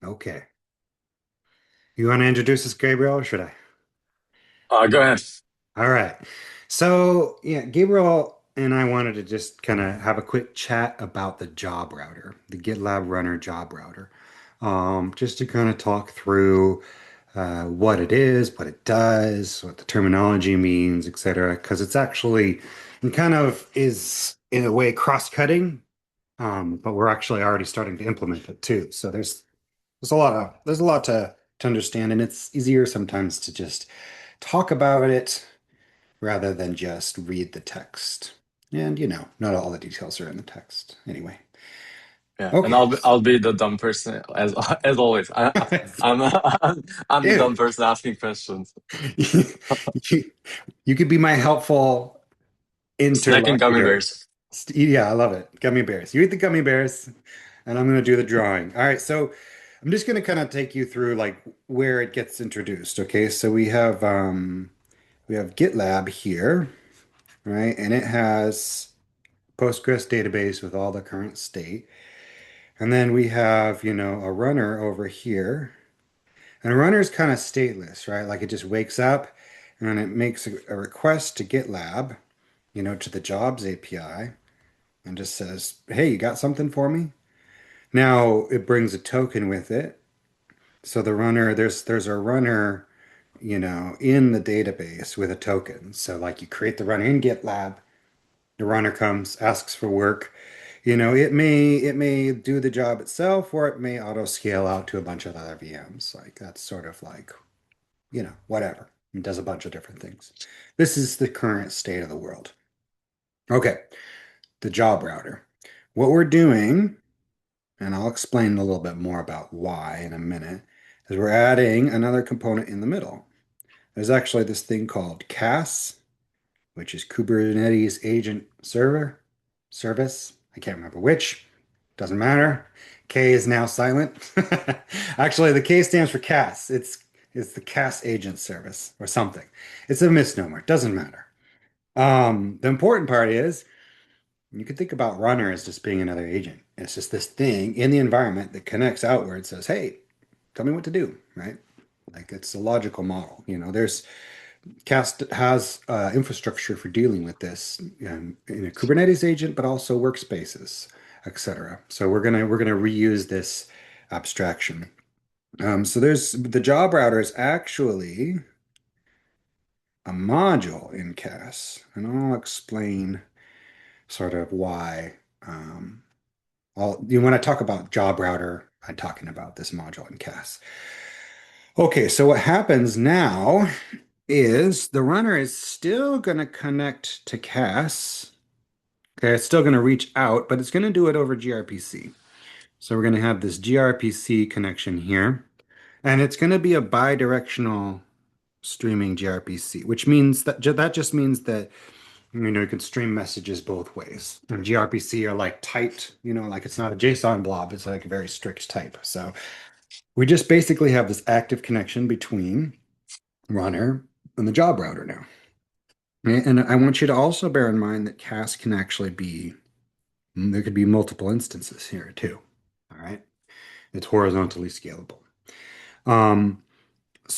Okay. You want to introduce us, Gabriel, or should I? Go ahead. All right. So, yeah, Gabriel and I wanted to just kind of have a quick chat about the job router, the GitLab Runner Job Router. Just to kind of talk through what it is, what it does, what the terminology means, etc. Because it kind of is in a way cross-cutting, but we're actually already starting to implement it too. So there's a lot to understand, and it's easier sometimes to just talk about it rather than just read the text. And not all the details are in the text anyway. Yeah, and Okay. I'll be the dumb person as as always. I'm I'm the dumb Dude, person asking questions. you, you could be my helpful Snack and gummy interlocutor. bears. Yeah, I love it. Gummy bears. You eat the gummy bears, and I'm going to do the drawing. All right, so I'm just going to kind of take you through like where it gets introduced. Okay, so we have GitLab here, right? And it has Postgres database with all the current state. And then we have, a runner over here. And a runner is kind of stateless, right? Like it just wakes up and it makes a request to GitLab, to the jobs API and just says, "Hey, you got something for me?" Now it brings a token with it. So there's a runner, in the database with a token. So like you create the runner in GitLab, the runner comes, asks for work. It may do the job itself, or it may auto scale out to a bunch of other VMs. Like that's sort of like, whatever. It does a bunch of different things. This is the current state of the world. Okay, the job router. What we're doing, and I'll explain a little bit more about why in a minute, is we're adding another component in the middle. There's actually this thing called CAS, which is Kubernetes Agent Server Service. I can't remember which. Doesn't matter. K is now silent. Actually, the K stands for CAS. It's the CAS Agent Service or something. It's a misnomer. Doesn't matter. The important part is you could think about runner as just being another agent. It's just this thing in the environment that connects outward, says, "Hey, tell me what to do," right? Like it's a logical model. There's Cast has infrastructure for dealing with this in a Kubernetes agent, but also workspaces, etc. So we're gonna reuse this abstraction. So there's the job router is actually a module in CAS, and I'll explain sort of why. When I talk about job router, I'm talking about this module in CAS. Okay, so what happens now is the runner is still going to connect to CAS. Okay, it's still going to reach out, but it's going to do it over gRPC. So we're going to have this gRPC connection here, and it's going to be a bidirectional streaming gRPC, which means that just means that you can stream messages both ways. And gRPC are like typed, like it's not a JSON blob, it's like a very strict type. So we just basically have this active connection between runner and the job router now. Right? And I want you to also bear in mind that CAS can actually be, there could be multiple instances here too. All right. It's horizontally scalable. Um,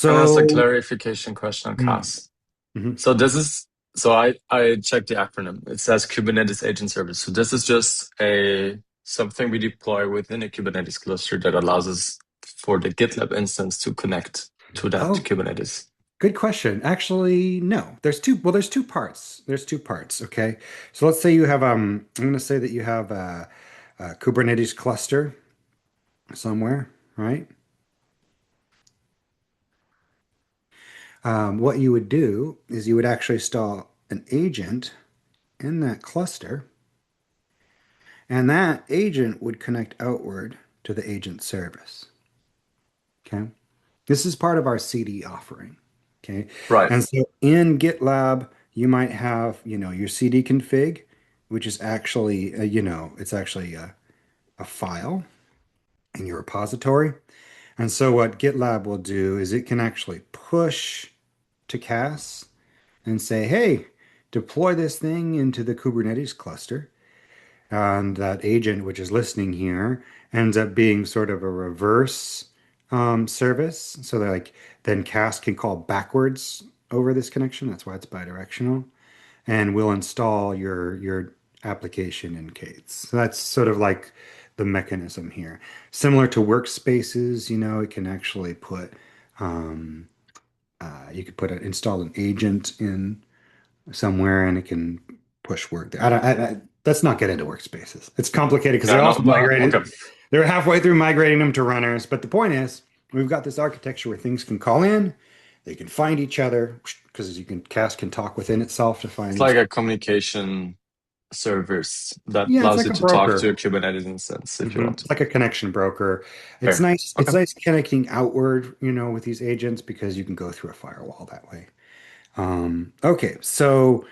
Can I ask a so, clarification question on mm, CAS? mhm. So this is so I checked the acronym. It says Kubernetes Agent Service. So this is just a something we deploy within a Kubernetes cluster that allows us for the GitLab instance to connect to that Oh, Kubernetes. good question. Actually, no. There's two parts. There's two parts, okay? So let's say you have I'm going to say that you have a Kubernetes cluster somewhere, right? What you would do is you would actually install an agent in that cluster, and that agent would connect outward to the agent service. Okay. This is part of our CD offering. Okay. Right. And so in GitLab, you might have, your CD config, which is actually, it's actually a file in your repository. And so what GitLab will do is it can actually push to CAS and say, "Hey, deploy this thing into the Kubernetes cluster." And that agent, which is listening here, ends up being sort of a reverse. service. So that like then cast can call backwards over this connection. That's why it's bidirectional. And will install your application in Kate. So that's sort of like the mechanism here. Similar to workspaces, it can actually put you could install an agent in somewhere and it can push work there. Let's not get into workspaces. It's complicated because Yeah, they're no, also but okay. migrated. They're halfway through migrating them to runners. But the point is, we've got this architecture where things can call in, they can find each other because you can cast can talk within itself to find It's each like other. a communication service that Yeah, it's allows like you a to talk to broker. a Kubernetes instance if you want It's to. like a connection broker. It's Fair. nice. It's Okay. nice connecting outward, with these agents because you can go through a firewall that way. Okay, so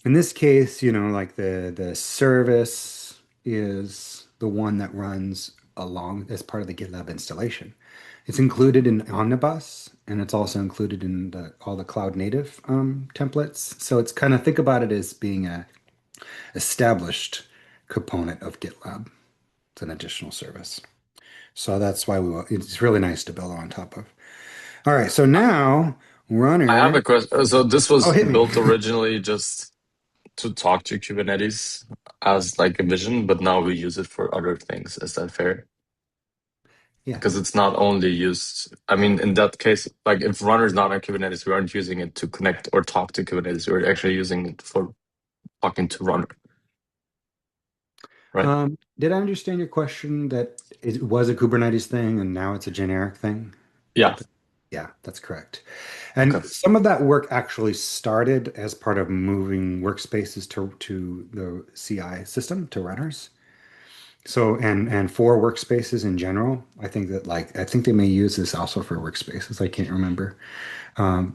in this case, like the service is the one that runs along as part of the GitLab installation. It's included in Omnibus, and it's also included in all the cloud native templates. So it's kind of think about it as being a established component of GitLab. It's an additional service. So that's why it's really nice to build on top of. All right, so now I have runner. a question. So this Oh, was hit me. built originally just to talk to Kubernetes as like a vision, but now we use it for other things. Is that fair? Yeah. Because it's not only used, I mean, in that case, like if runner is not on Kubernetes, we aren't using it to connect or talk to Kubernetes. We're actually using it for talking to runner, right? Did I understand your question that it was a Kubernetes thing and now it's a generic thing? Yeah. Yeah, that's correct. Okay. And some of that work actually started as part of moving workspaces to the CI system to runners. So and for workspaces in general, I think they may use this also for workspaces. I can't remember.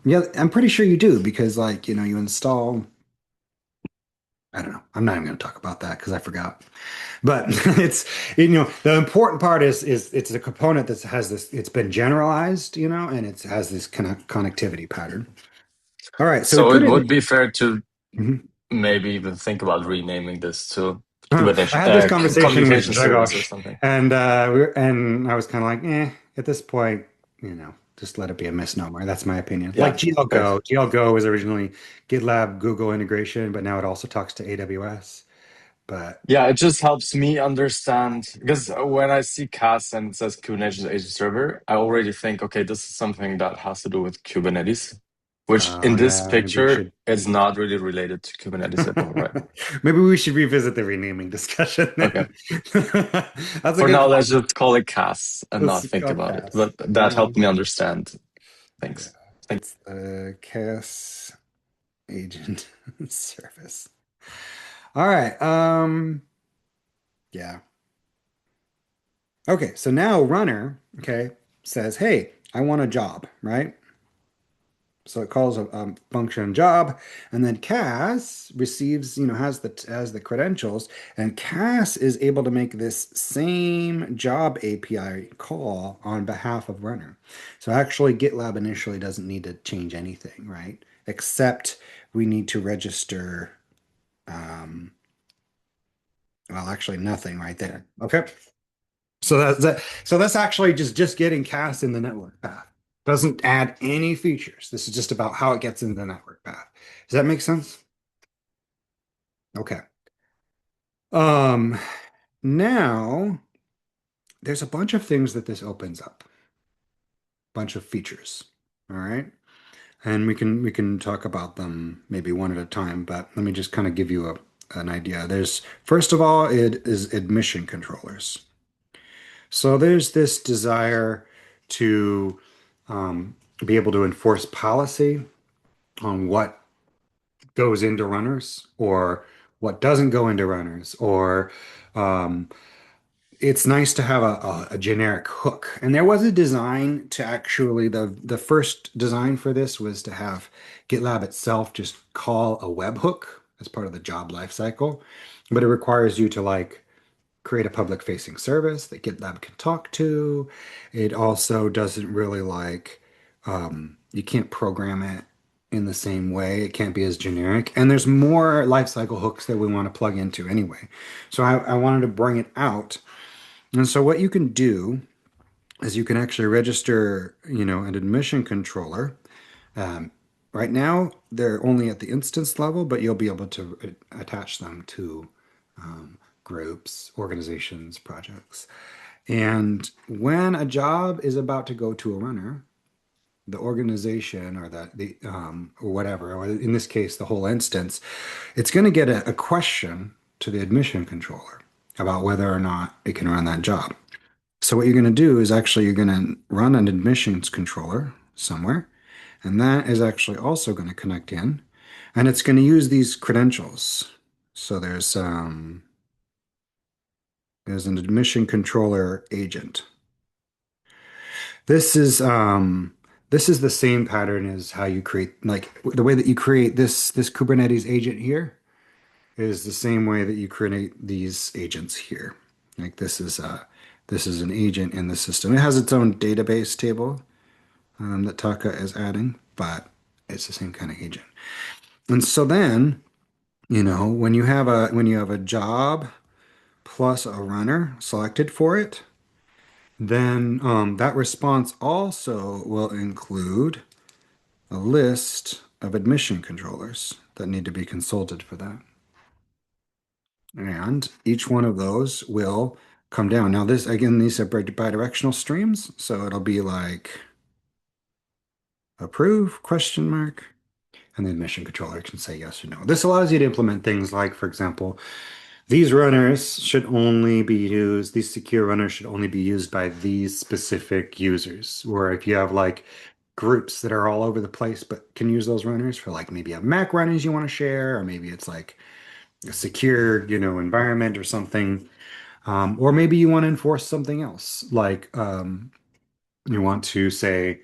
Yeah, I'm pretty sure you do because you install. I don't know. I'm not even going to talk about that because I forgot. But it's the important part is it's a component that has this. It's been generalized, and it has this kind of connectivity pattern. All right, so we So put it in. would be fair to Mhm. maybe even think about renaming this to I Kubernetes had this conversation with communication service or Grzegorz, something. and and I was kind of like, at this point, just let it be a misnomer. That's my opinion. Like Yeah. Fair. GLGO. GLGO was originally GitLab Google integration, but now it also talks to AWS. But Yeah, it just helps me understand because when I see CAS and it says Kubernetes Agent Server, I already think, okay, this is something that has to do with Kubernetes, which in this yeah, maybe we picture should. is not really related to Kubernetes at all, right? Maybe we should revisit the renaming discussion Okay. then. That's a For good now, point. let's just call it CAS and Let's not think call about it. Cass. But that helped me understand Yeah, things. Thank it's the Cass agent service. All right. Yeah. Okay, so now runner, okay, says, "Hey, I want a job," right? So it calls a function job, and then Cass receives, has the credentials, and Cass is able to make this same job API call on behalf of runner. So actually, GitLab initially doesn't need to change anything, right? Except we need to register, um, well, actually nothing right there. Okay. So that's actually just getting cast in the network path. Doesn't add any features. This is just about how it gets into the network path. Does that make sense? Okay. Um, Now there's a bunch of things that this opens up, bunch of features. All right. And we can talk about them maybe one at a time, but let me just kind of give you an idea. There's first of all, it is admission controllers. So there's this desire to be able to enforce policy on what goes into runners or what doesn't go into runners, or um, it's nice to have a generic hook. And there was a design to actually the first design for this was to have GitLab itself just call a webhook as part of the job lifecycle, but it requires you to create a public facing service that GitLab can talk to. It also doesn't really you can't program it in the same way. It can't be as generic. And there's more lifecycle hooks that we want to plug into anyway. So I wanted to bring it out. And so what you can do is you can actually register, an admission controller. Um, right now, they're only at the instance level, but you'll be able to attach them to groups, organizations, projects. And when a job is about to go to a runner, the organization or the or whatever, or in this case, the whole instance, it's going to get a question to the admission controller about whether or not it can run that job. So what you're going to do is actually you're going to run an admissions controller somewhere, and that is actually also going to connect in, and it's going to use these credentials. So there's an admission controller agent. This is um this is the same pattern as how you create, like the way that you create this Kubernetes agent here is the same way that you create these agents here. Like this is an agent in the system. It has its own database table that Taka is adding, but it's the same kind of agent. And so then, when you have a job plus a runner selected for it, then that response also will include a list of admission controllers that need to be consulted for that. And each one of those will come down. Now, this again, these are bidirectional streams, so it'll be like approve question mark, and the admission controller can say yes or no. This allows you to implement things like, for example, these secure runners should only be used by these specific users. Or if you have like groups that are all over the place, but can use those runners for like maybe a Mac runners you want to share, or maybe it's like a secure, environment or something. Or maybe you want to enforce something else, like you want to say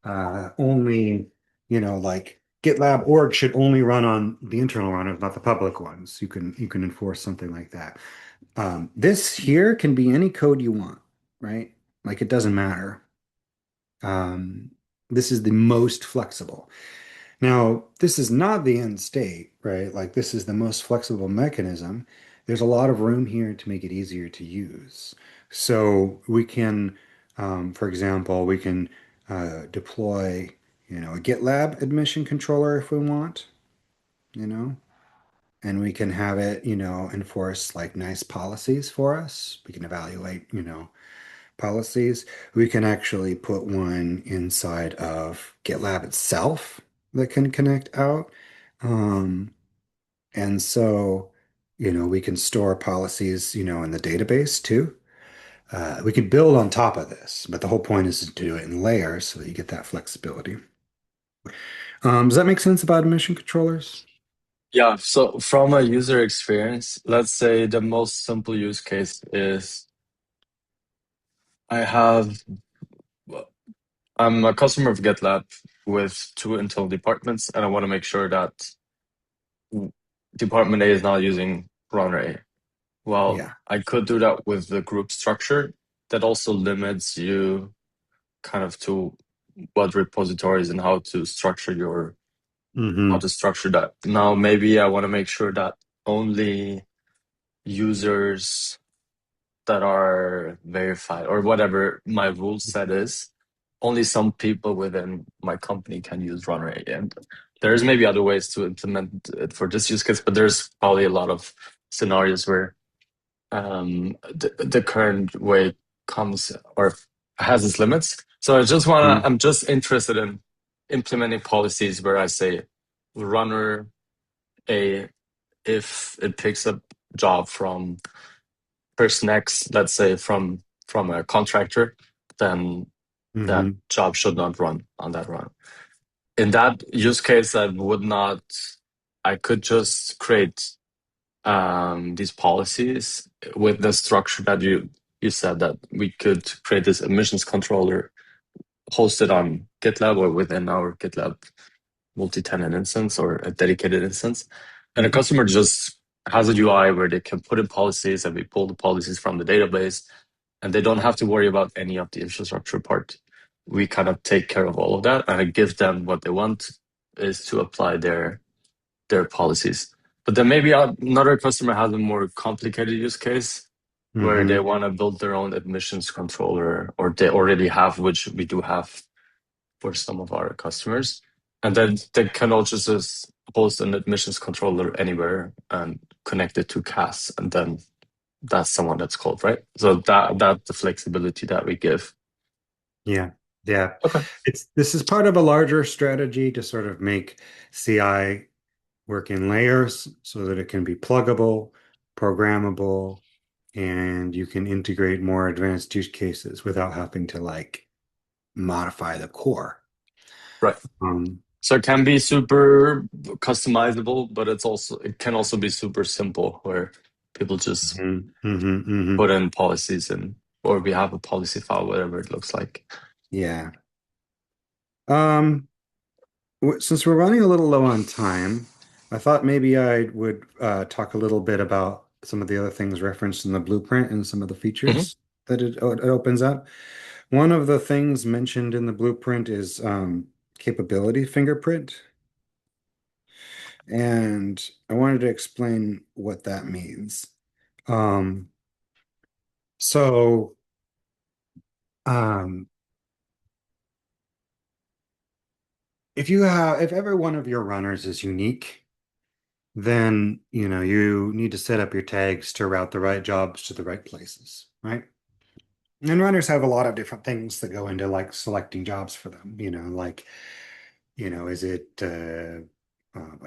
only, like GitLab org should only run on the internal runners, not the public ones. You can enforce something like that. This here can be any code you want, right? Like it doesn't matter. Um, this is the most flexible. Now, this is not the end state, right? Like this is the most flexible mechanism. There's a lot of room here to make it easier to use. So we can, for example, we can deploy, a GitLab admission controller if we want, you know, and we can have it, enforce like nice policies for us. We can evaluate, policies. We can actually put one inside of GitLab itself that can connect out. Um, and so, we can store policies, in the database too. We could build on top of this, but the whole point is to do it in layers so that you get that flexibility. Does that make sense about admission controllers? Yeah, so from a user experience, let's say the most simple use case is I have, I'm a customer of GitLab with two internal departments, and I want to make sure that department A is not using runner A. Well, Yeah. I could do that with the group structure. That also limits you kind of to what repositories and how Hmm. to structure that. Now, maybe I want to make sure that only users that are verified or whatever my rule set is, only some people within my company can use Runner A. And there's maybe other ways to implement it for this use case, but there's probably a lot of scenarios where the current way comes or has its limits. So I'm just interested in implementing policies where I say Runner A, if it picks up job from person X, let's say from a contractor, then that Hmm. job should not run on that run. In that use case, I could just create these policies with the structure that you said that we could create this emissions controller hosted on GitLab or within our GitLab multi-tenant instance or a dedicated instance. And a Hmm. customer just has a UI where they can put in policies and we pull the policies from the database and they don't have to worry about any of the infrastructure part. We kind of take care of all of that and I give them what they want is to apply their policies. But then maybe another customer has a more complicated use case where they Mm-hmm. want to build their own admissions controller, or they already have, which we do have for some of our customers. And then they can also just host an admissions controller anywhere and connect it to CAS, and then that's someone that's called, right? So that's the flexibility that we give. Yeah. Yeah. Okay. This is part of a larger strategy to sort of make CI work in layers so that it can be pluggable, programmable, and you can integrate more advanced use cases without having to like modify the core. Right. Um, So it can be super customizable, but it can also be super simple where people just mhm, mhm, mhm. put in policies and or we have a policy file, whatever it looks like. Yeah. Um, since we're running a little low on time, I thought maybe I would talk a little bit about some of the other things referenced in the blueprint and some of the Hmm. features that it opens up. One of the things mentioned in the blueprint is capability fingerprint, and I wanted to explain what that means. Um, so, um, if every one of your runners is unique, then you need to set up your tags to route the right jobs to the right places, right? And runners have a lot of different things that go into like selecting jobs for them. Like is it a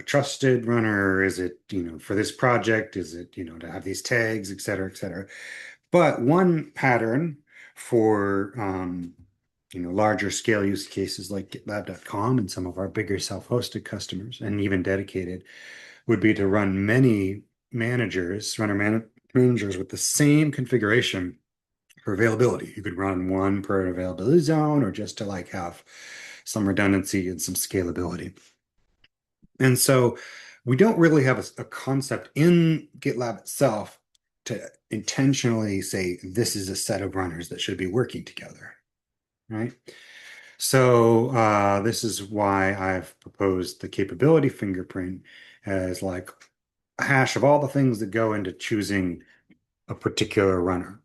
trusted runner? Is it for this project? Is it to have these tags, et cetera, et cetera. But one pattern for larger scale use cases like GitLab.com and some of our bigger self-hosted customers and even dedicated would be to run many managers with the same configuration for availability. You could run one per availability zone or just to like have some redundancy and some scalability. And so we don't really have a concept in GitLab itself to intentionally say this is a set of runners that should be working together, right? So this is why I've proposed the capability fingerprint as like a hash of all the things that go into choosing a particular runner.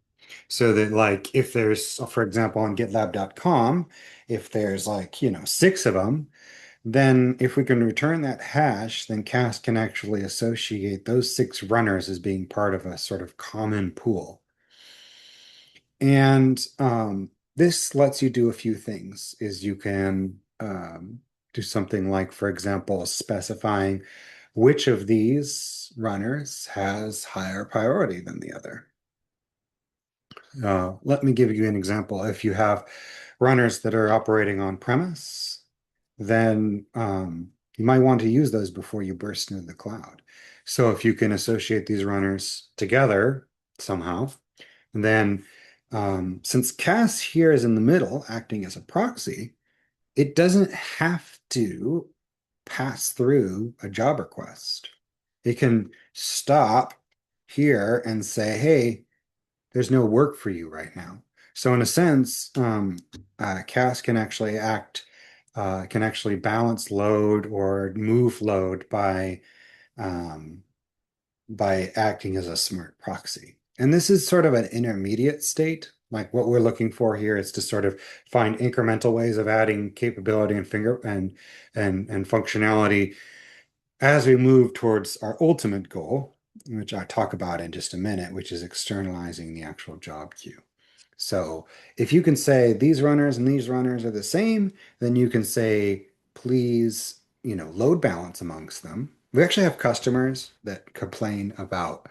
So that like if there's, for example, on GitLab.com, if there's like, six of them, then if we can return that hash, then Cast can actually associate those six runners as being part of a sort of common pool. And this lets you do a few things, is you can do something like, for example, specifying which of these runners has higher priority than the other. Let me give you an example. If you have runners that are operating on premise, then you might want to use those before you burst into the cloud. So if you can associate these runners together somehow, then since Cass here is in the middle, acting as a proxy, it doesn't have to pass through a job request. It can stop here and say, hey, there's no work for you right now. So in a sense, Cass can actually balance load or move load um, by acting as a smart proxy. And this is sort of an intermediate state. Like what we're looking for here is to sort of find incremental ways of adding capability and and functionality as we move towards our ultimate goal, which I'll talk about in just a minute, which is externalizing the actual job queue. So if you can say these runners and these runners are the same, then you can say, please, load balance amongst them. We actually have customers that complain about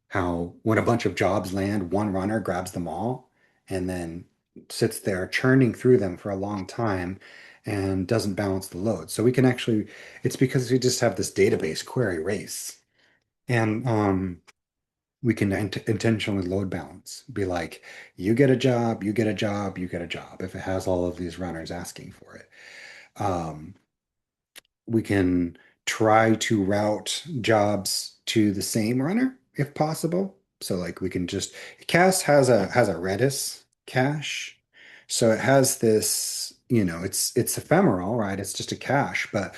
how when a bunch of jobs land, one runner grabs them all and then sits there churning through them for a long time and doesn't balance the load. So we can actually, it's because we just have this database query race. And we can intentionally load balance. Be like, you get a job, you get a job, you get a job if it has all of these runners asking for it. Um, we can try to route jobs to the same runner if possible. So like we can just Cache has a Redis cache. So it has this, it's ephemeral, right? It's just a cache, but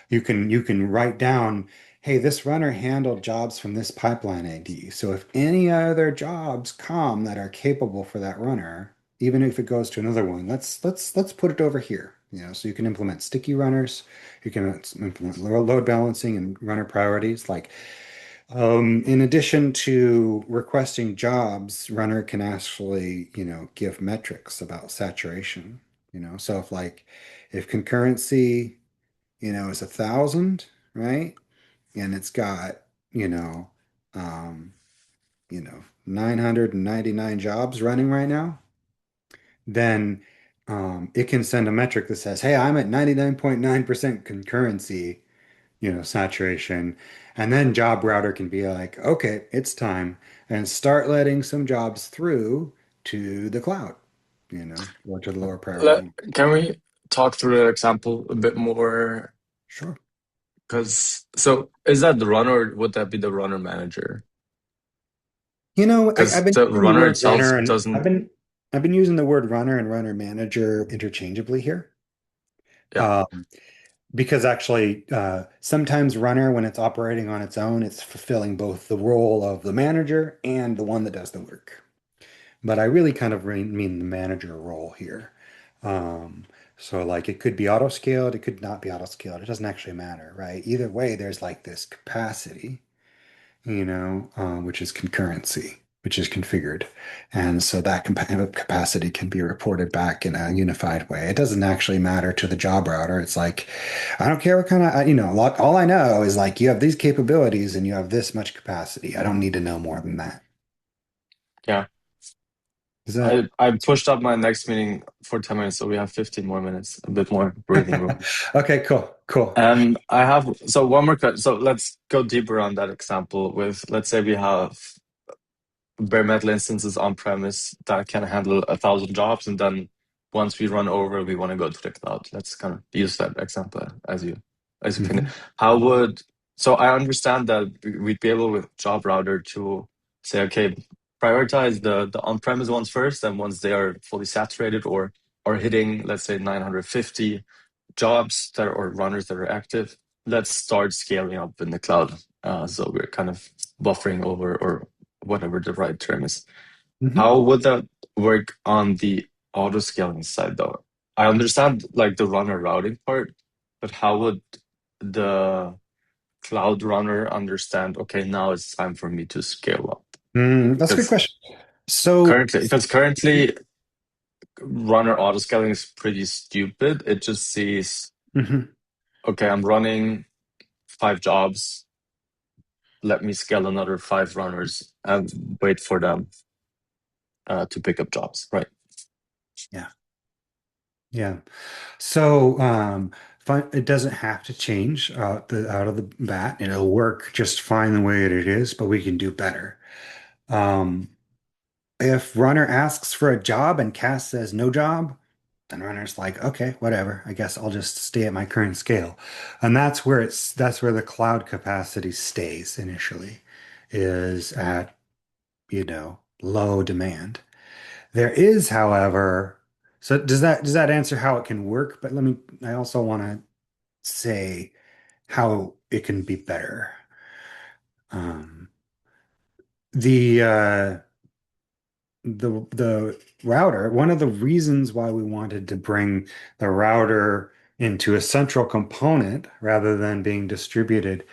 you can write down hey, this runner handled jobs from this pipeline ID. So if any other jobs come that are capable for that runner, even if it goes to another one, let's put it over here. So you can implement sticky runners, you can implement load balancing and runner priorities. Like, in addition to requesting jobs, runner can actually, give metrics about saturation. So if concurrency, is 1,000, right? And it's got, you know, um, 999 jobs running right now, then it can send a metric that says, hey, I'm at 99.9% concurrency, saturation. And then job router can be like, okay, it's time, and start letting some jobs through to the cloud, or to the lower priority Let, one. can we talk through the example a bit more? Sure. Because so is that the runner or would that be the runner manager? I've Because been the using the runner word itself runner, and I've doesn't. been I've been using the word runner and runner manager interchangeably here. Yeah, Um, because actually, sometimes runner, when it's operating on its own, it's fulfilling both the role of the manager and the one that does the work. But I really kind of mean the manager role here. Um, so like it could be auto scaled, it could not be auto scaled. It doesn't actually matter, right? Either way, there's like this capacity, which is concurrency, which is configured. And so that capacity can be reported back in a unified way. It doesn't actually matter to the job router. It's like, I don't care what kind of, all I know is like you have these capabilities and you have this much capacity. I don't need to know more than that. yeah. Is that? I pushed up my next meeting for 10 minutes, so we have 15 more minutes, a bit more breathing room. Okay, cool, cool. And I have so one more question. So let's go deeper on that example with, let's say we have bare metal instances on premise that can handle 1,000 jobs, and then once we run over, we want to go to the cloud. Let's kind of use that example as you can. Mhm. How would so I understand that we'd be able with Job Router to say, okay, prioritize the on-premise ones first, and once they are fully saturated or are hitting, let's say 950 jobs that or runners that are active, let's start scaling up in the cloud. So we're kind of buffering over or whatever the right term is. Mhm. How would that work on the auto scaling side though? I understand like the runner routing part, but how would the cloud runner understand, okay, now it's time for me to scale up? That's a good Because question. So, currently runner auto scaling is pretty stupid. It just sees, mhm. okay, I'm running 5 jobs. Let me scale another 5 runners and wait for them to pick up jobs. Right. Yeah, yeah. So, it doesn't have to change out of the bat. It'll work just fine the way it is, but we can do better. Um, if runner asks for a job and Cass says no job, then runner's like, okay, whatever. I guess I'll just stay at my current scale. And that's where the cloud capacity stays initially, is at, low demand. There is, however, so does that answer how it can work? But I also want to say how it can be better. Um, the the router, one of the reasons why we wanted to bring the router into a central component rather than being distributed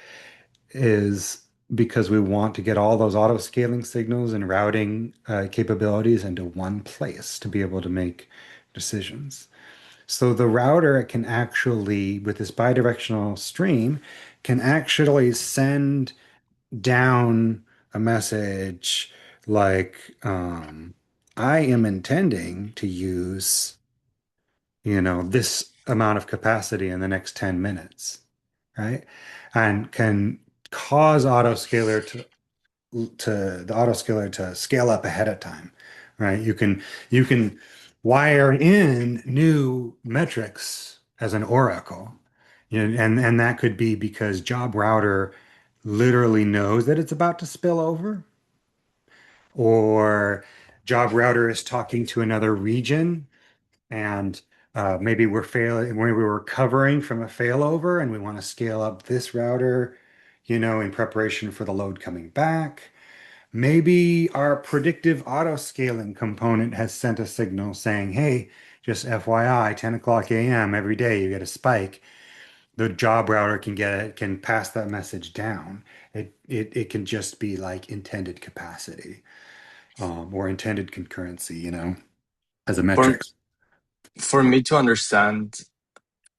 is because we want to get all those auto scaling signals and routing capabilities into one place to be able to make decisions. So the router can actually, with this bidirectional stream, can actually send down a message like, I am intending to use, this amount of capacity in the next 10 minutes, right? And can cause the autoscaler to scale up ahead of time, right? You can wire in new metrics as an oracle, and that could be because job router literally knows that it's about to spill over, or job router is talking to another region and maybe we're recovering from a failover and we want to scale up this router, in preparation for the load coming back. Maybe our predictive auto scaling component has sent a signal saying, hey, just FYI, 10 o'clock a.m. every day you get a spike. The job router can pass that message down. It can just be like intended capacity, or intended concurrency, as a For metric. for me to understand,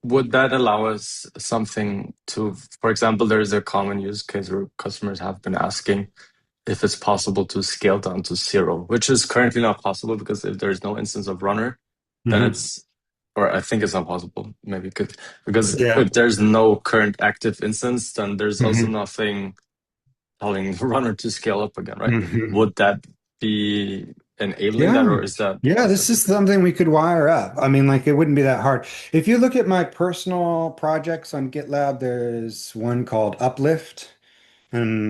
would that allow us something to, for example, there's a common use case where customers have been asking if it's possible to scale down to zero, which is currently not possible because if there's no instance of runner, then Hmm. it's, or I think it's not possible, maybe could, because Yeah. if there's no current active instance, then there's also Hmm. nothing telling the runner to scale up again, right? Hmm. Would that be enabling that, Yeah. or Yeah, is this that is difficult? something we could wire up. I mean, like it wouldn't be that hard. If you look at my personal projects on GitLab, there's one called Uplift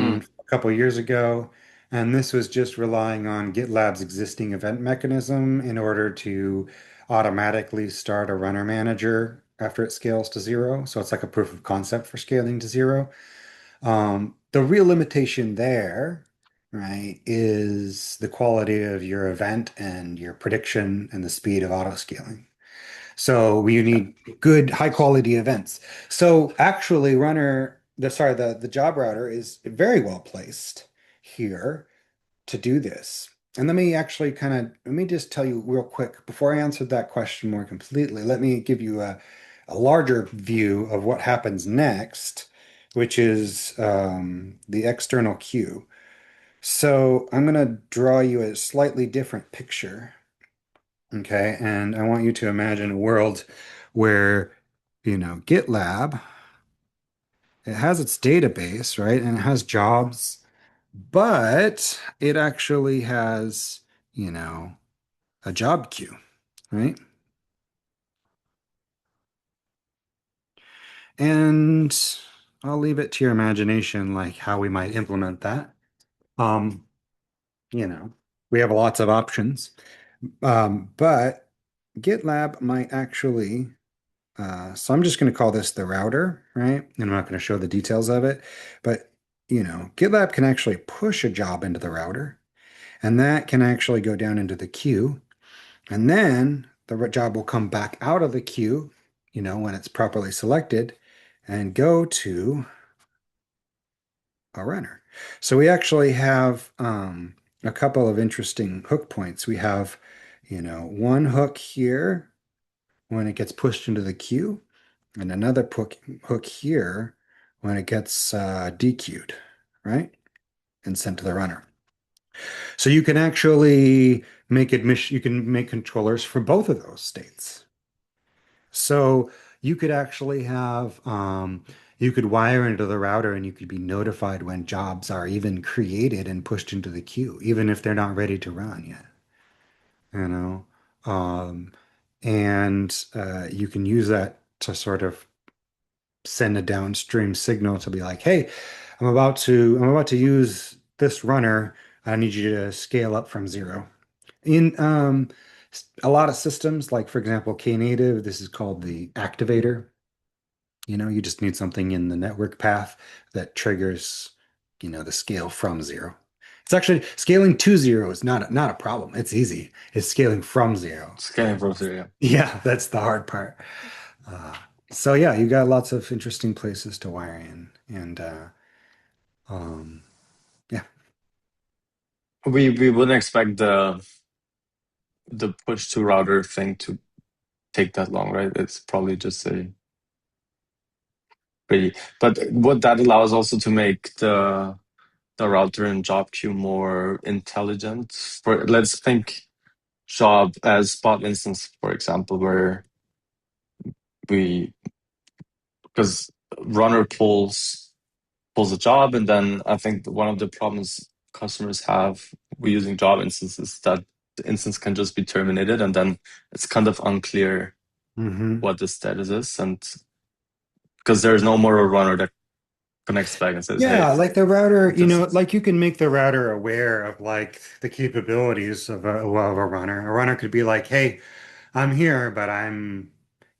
Mm. and a couple years ago, and this was just relying on GitLab's existing event mechanism in order to automatically start a runner manager after it scales to zero. So it's like a proof of concept for scaling to zero. The real limitation there, right, is the quality of your event and your prediction and the speed of auto scaling. So you Yeah. need good, high quality events. So actually, the job router is very well placed here to do this. And let me just tell you real quick before I answer that question more completely, let me give you a larger view of what happens next, which is the external queue. So I'm going to draw you a slightly different picture. Okay. And I want you to imagine a world where, GitLab, it has its database, right? And it has jobs, but it actually has, you know, a job queue, right? And I'll leave it to your imagination, like how we might implement that. Um, you know, we have lots of options, but GitLab might actually. So I'm just going to call this the router, right? And I'm not going to show the details of it, but GitLab can actually push a job into the router, and that can actually go down into the queue. And then the job will come back out of the queue, when it's properly selected, and go to a runner. So we actually have a couple of interesting hook points. We have, one hook here when it gets pushed into the queue, and another hook here when it gets dequeued, right? And sent to the runner. So you can actually you can make controllers for both of those states. So you could actually you could wire into the router and you could be notified when jobs are even created and pushed into the queue, even if they're not ready to run yet, you know? Um, and you can use that to sort of send a downstream signal to be like, hey, I'm about to use this runner. I need you to scale up from zero. In a lot of systems, like for example, Knative, this is called the activator. You just need something in the network path that triggers, the scale from zero. It's actually scaling to zero is not a problem. It's easy. It's scaling from zero. Scaling from zero. Yeah. Yeah, that's the hard part. Uh, so yeah, you got lots of interesting places to wire in, and um, yeah, We wouldn't expect the push to router thing to take that long, right? It's probably just a pretty, but what that allows also to make the router and job queue more intelligent. For let's think job as spot instance, for example, where we because runner pulls a job, and then I think one of the problems customers have with using job instances that the instance can just be terminated, and then it's kind of unclear hmm what the status is, and because there's no more a runner that connects back and says, "Hey, yeah, like the router, this is like you can make the router aware of like the capabilities of a runner. A runner could be like, "Hey, I'm here, but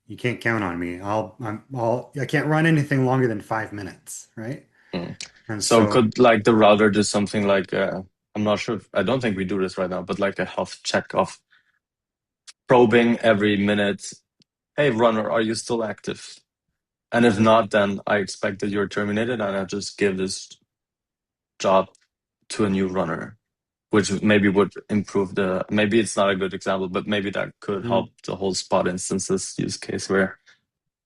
you can't count on me. I can't run anything longer than 5 minutes, right?" Mm. And So so, could like the router do something like I'm not sure I don't think we do this right now, but like a health check of probing every minute. Hey, runner, are you still active? And if not, then I expect that you're terminated, and I just give this job to a new runner, which maybe would improve the. Maybe it's not a good example, but maybe that could help mm, the whole spot instances use case where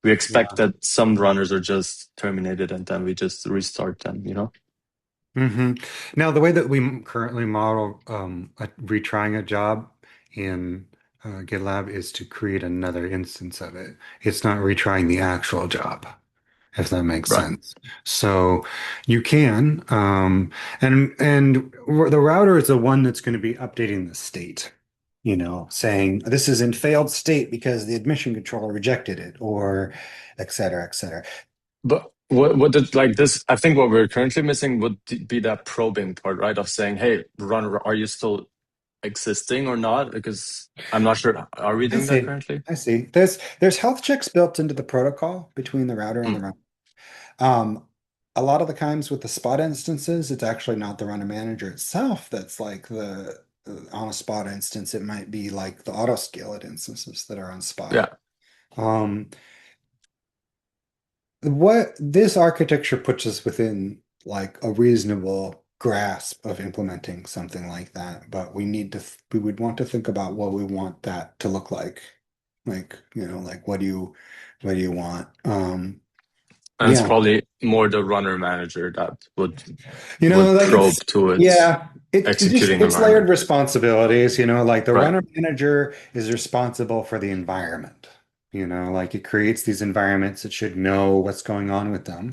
we expect yeah. that some runners are just terminated and then we just restart them, you know? hmm Now, the way that we currently model retrying a job in GitLab is to create another instance of it. It's not retrying the actual job, if that makes Right. sense. So you can, and the router is the one that's going to be updating the state, saying this is in failed state because the admission controller rejected it, or et cetera, et cetera. But what did like this? I think what we're currently missing would be that probing part, right? Of saying, "Hey, runner, are you still existing or not?" Because I'm not sure. Are we I doing that see. currently? I see. There's health checks built into the protocol between the router and the Mm, runner. Um, a lot of the times with the spot instances, it's actually not the runner manager itself that's like the on a spot instance. It might be like the auto scale instances that are on spot. yeah. Um, what this architecture puts us within like a reasonable grasp of implementing something like that, but we would want to think about what we want that to look like. Like, like what do you want? And it's Yeah. probably more the runner manager that would Like probe to its yeah, it just executing it's layered environment. responsibilities, like the Right. runner manager is responsible for the environment. Like it creates these environments, it should know what's going on with them.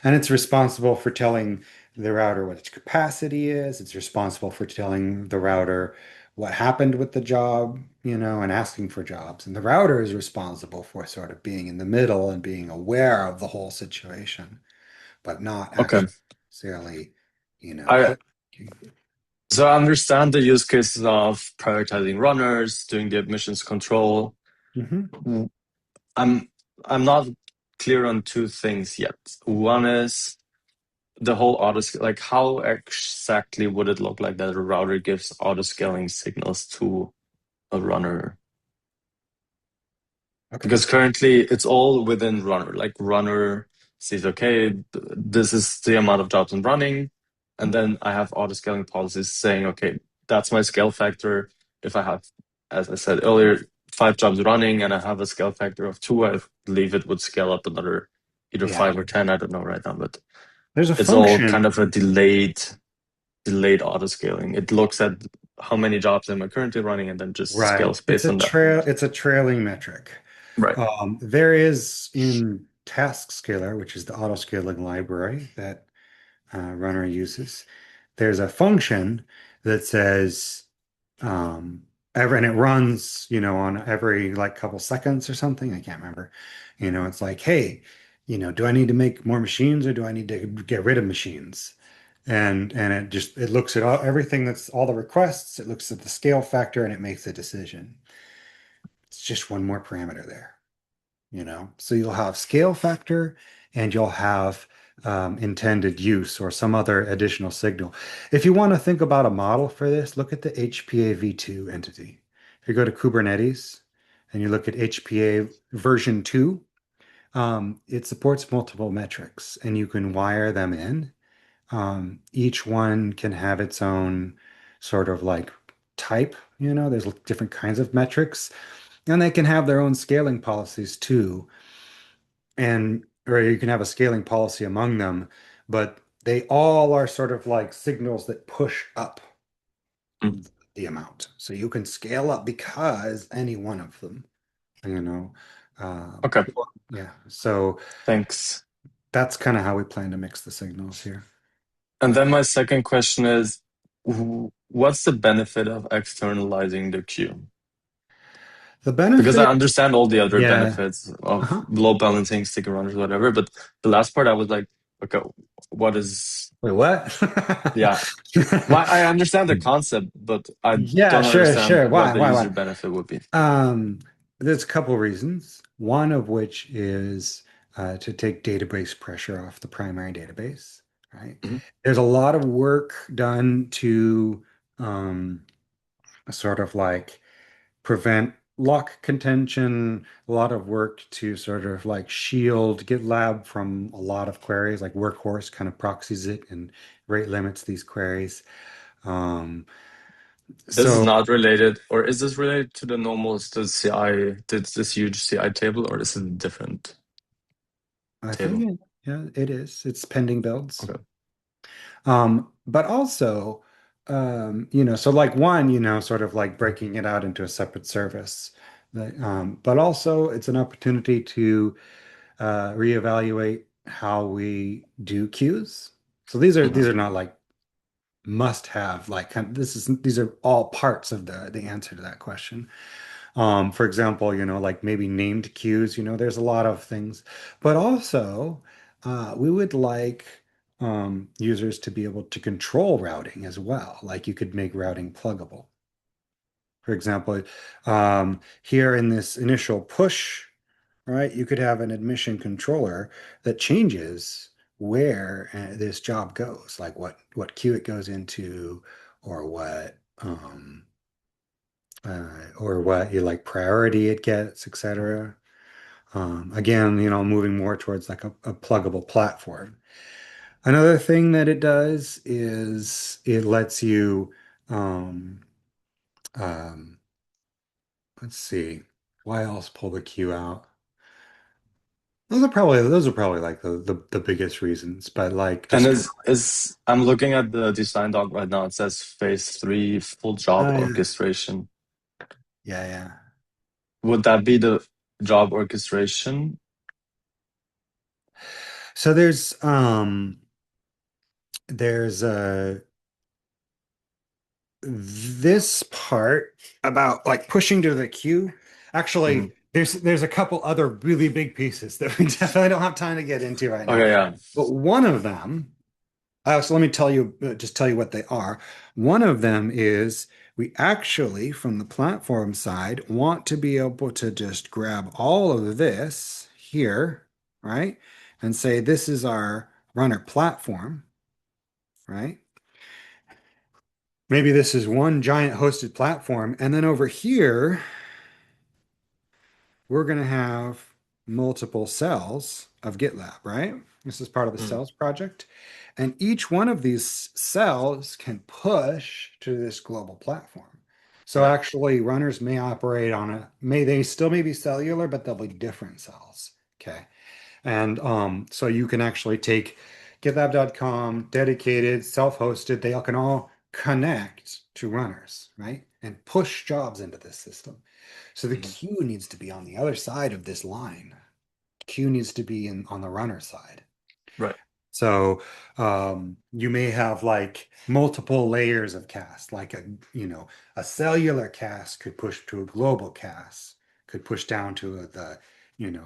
And it's responsible for telling the router what its capacity is. It's responsible for telling the router what happened with the job, and asking for jobs. And the router is responsible for sort of being in the middle and being aware of the whole situation, but not Okay. actually necessarily, I help. so I understand the use cases of prioritizing runners, doing the admissions control. hmm Mm, I'm I'm not clear on two things yet. One is the whole auto like how exactly would it look like that a router gives auto scaling signals to a runner? Okay. Because currently it's all within runner. Like runner says, okay, this is the amount of jobs I'm running, and then I have auto scaling policies saying, okay, that's my scale factor. If I have, as I said earlier, 5 jobs running and I have a scale factor of 2, I believe it would scale up another either Yeah. 5 or 10. I don't know right now, but There's a it's all kind function, of a delayed auto scaling. It looks at how many jobs am I currently running and then just right? scales based on that. It's a trailing metric. Right. There is in Task Scaler, which is the auto scaling library that Runner uses. There's a function that says and it runs, on every like couple seconds or something. I can't remember. It's like, hey, do I need to make more machines or do I need to get rid of machines? And it looks at everything that's all the requests, it looks at the scale factor and it makes a decision. It's just one more parameter there, So you'll have scale factor and you'll have intended use or some other additional signal. If you want to think about a model for this, look at the HPA v2 entity. If you go to Kubernetes and you look at HPA version 2, it supports multiple metrics and you can wire them in. Each one can have its own sort of like type, there's different kinds of metrics, and they can have their own scaling policies too. Or you can have a scaling policy among them, but they all are sort of like signals that push up Mm. the amount. So you can scale up because any one of them, you know. Um, Okay. yeah. So Thanks. that's kind of how we plan to mix the signals here. And then my second question is, what's the benefit of externalizing the queue? The Because I benefit, understand all the other yeah. benefits of Uh-huh. load balancing, sticky runners, whatever, but the last part I was like, okay, what is, Wait, what? yeah. Well, I understand the concept, but I Yeah, don't sure, understand sure. what Why, the why, user why? benefit would be. There's a couple reasons. One of which is to take database pressure off the primary database. right? Mhm. There's a lot of work done to um, sort of like prevent lock contention, a lot of work to sort of like shield GitLab from a lot of queries, like Workhorse kind of proxies it and rate limits these queries. Um, This is so not related, or is this related to the normal the CI, this huge CI table, or is it a different I think table? yeah, it is. It's pending builds. Okay. But also, so like one, sort of like breaking it out into a separate service. But also it's an opportunity to reevaluate how we do queues. So these Mhm. are not like must have like these are all parts of the answer to that question. For example, like maybe named queues, there's a lot of things, but also we would like users to be able to control routing as well. Like you could make routing pluggable. For example, here in this initial push, right, you could have an admission controller that changes where this job goes, like what queue it goes into, or what you like priority it gets, etc. Again, moving more towards like a pluggable platform. Another thing that it does is it lets you, um, um, let's see, why else pull the queue out? Those are probably like the biggest reasons, but like And just is I'm looking at the design doc right now. It says phase three full job yeah, orchestration. yeah, yeah. Would that be the job orchestration? So there's this part about like pushing to the queue. Actually, Mhm. there's a couple other really big pieces that we definitely don't have time to get into right now. Okay, yeah. But one of them, so let me just tell you what they are. One of them is we actually, from the platform side, want to be able to just grab all of this here, right? And say this is our runner platform, right? Maybe this is one giant hosted platform. And then over here, we're going to have multiple cells of GitLab, right? This is part of the Mm. cells project. And each one of these cells can push to this global platform. So Yeah, actually, runners may they still may be cellular, but they'll be different cells. Okay. And so you can actually take GitLab.com, dedicated, self-hosted, they all can all connect to runners, right? And push jobs into this system. So the Mhm. queue needs to be on the other side of this line. Queue needs to be on the runner side. Right. So you may have like multiple layers of cast, like a cellular cast could push to a global cast, could push down to the,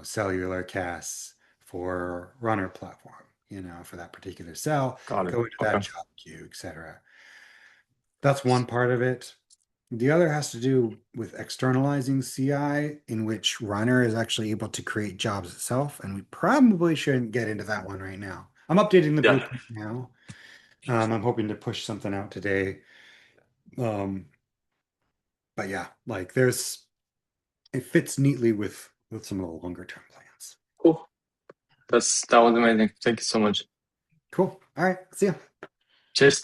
cellular casts for runner platform, for that particular cell, Got it. go into Okay. that job queue, etc. That's one part of it. The other has to do with externalizing CI, in which runner is actually able to create jobs itself, and we probably shouldn't get into that one right now. I'm updating the Yeah. blueprint now. I'm hoping to push something out today. Um, but yeah, like it fits neatly with some of the longer term plans. Cool. That was amazing. Thank you so much. Cool. All right. See ya. Cheers.